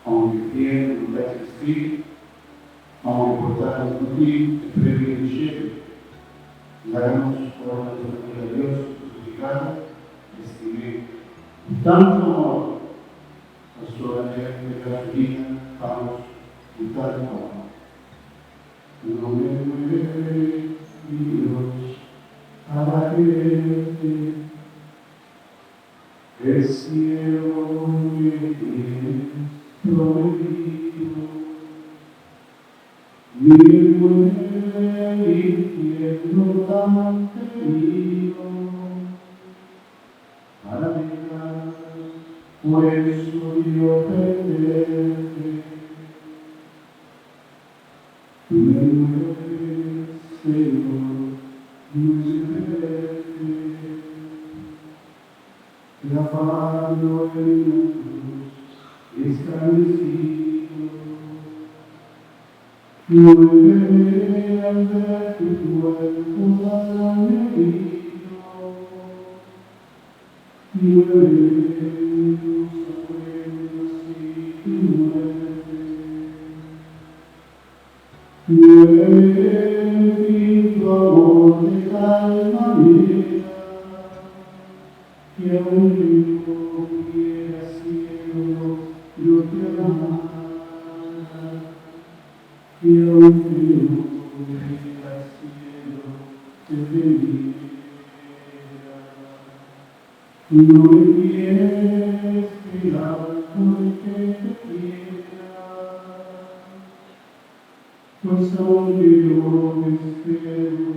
aonde viene, non deve esistere, aonde portare tutti e premi del cielo, darnos por la familia de Dios crucificado, estimé tanto amor a su de gasolina, vamos, y tal amor. No me mueve Dios para quererte, el cielo me tiene prometido. Mi mujer infierno tan querido, para dejar, por eso yo perderte. Me mueres, Señor, muerte, clavado en la cruz, escarnecido. Muere al ver tu cuerpo tan herido, muere tus abuelos y tu muerte, muere en tu amor de tal manera, que aún yo hubiera cielo, yo te amara. Y aunque no hubiera cielo, te bendiga. No me quieres cuidar porque te quiera, pues aunque yo me espero,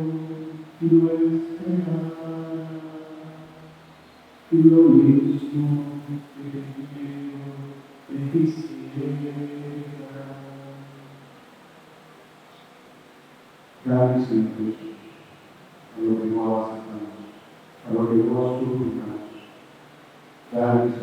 no esperará. Lo mismo que yo te quisiera. Gracias, Señor Jesús, a lo que no aceptamos, a lo que no suplicamos. Gracias,